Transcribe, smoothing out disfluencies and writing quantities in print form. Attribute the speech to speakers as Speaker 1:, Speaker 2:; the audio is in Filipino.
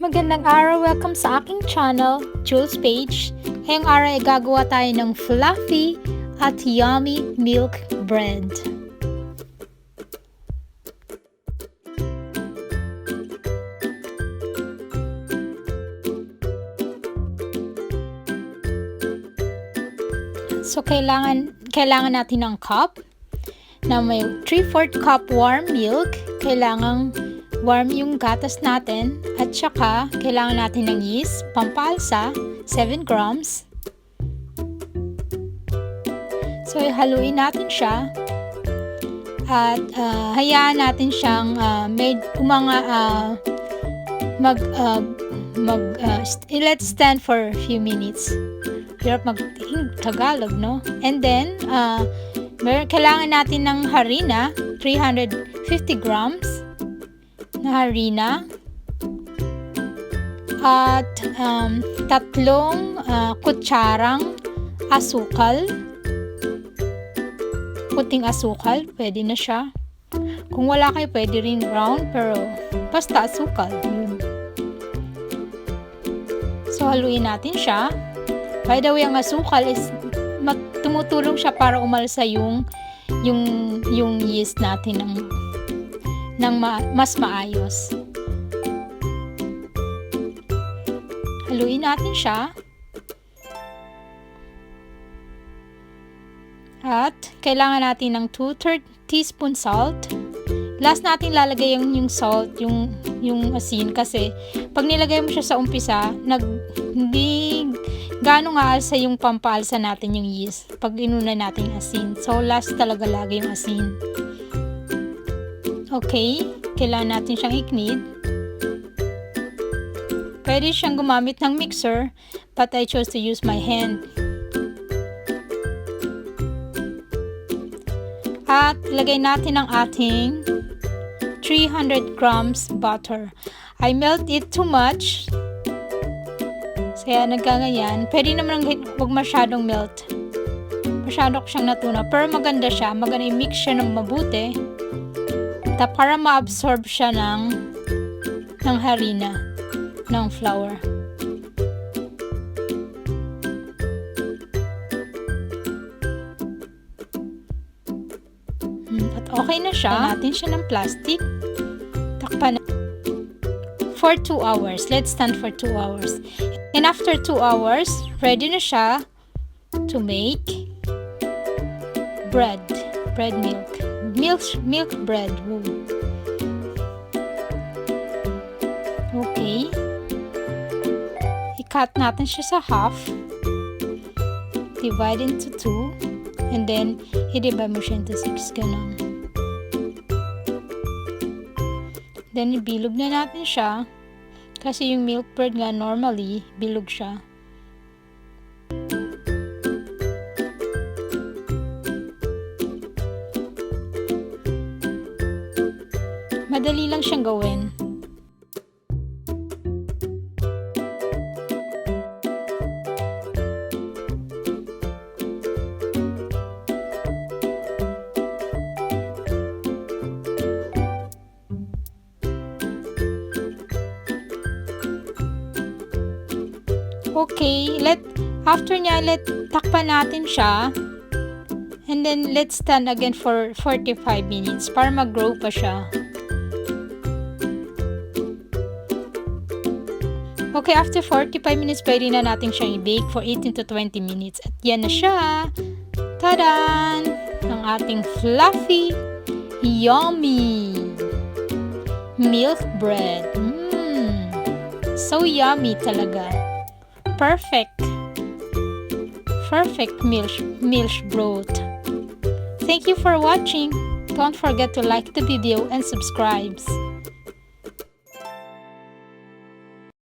Speaker 1: Magandang araw, welcome sa aking channel, Jules Page. Ngayong araw ay gagawa tayo ng fluffy at yummy milk bread. So kailangan natin ng cup na may 3/4 cup warm milk. Kailangang warm yung gatas natin at saka kailangan natin ng yeast, pampalsa, 7 grams. So haluin natin siya at hayaan natin siyang let's stand for a few minutes. Hirap mag-Tagalog, no? And then kailangan natin ng harina, 350 grams na harina at 3 kutsarang asukal, puting asukal, pwede na siya. Kung wala kayo, pwede rin brown, pero basta asukal. So haluin natin siya. By the way, ang asukal is tumutulong siya para umalsa yung yeast natin ng mas maayos. Haluin natin siya. At kailangan natin ng 2/3 teaspoon salt. Last natin lalagay yung salt, yung asin, kasi pag nilagay mo siya sa umpisa, hindi gaano nga alsa yung pampaalsa natin yung yeast pag inuna natin yung asin. So last talaga lagi yung asin. Okay, kailangan natin siyang i-knead. Pwede siyang gumamit ng mixer, but I chose to use my hand. At lagay natin ang ating 300 grams butter. I melt it too much. Kaya nagkaganyan. Pwede naman huwag masyadong melt. Masyado ko siyang natuna. Pero maganda siya. Maganda i-mix siya ng mabuti. Para ma-absorb siya ng harina, ng flour. At okay na siya. Natin siya ng plastic. Takpan for 2 hours. Let's stand for 2 hours. And after 2 hours, ready na siya to make bread bread. Woo. Okay. I-cut natin siya sa half. Divide into 2. And then, i-divide mo siya into 6. Ganun. Then, ibilog na natin siya. Kasi yung milk bread nga normally, bilog siya. Madali lang siyang gawin. Okay, after niya, takpan natin siya. And then, let's stand again for 45 minutes para mag-grow pa siya. Okay, after 45 minutes, pwede na natin siyang i-bake for 18 to 20 minutes. At yan na siya. Tadan! Ang ating fluffy, yummy milk bread. So yummy talaga. Perfect milk broth. Thank you for watching. Don't forget to like the video and subscribe.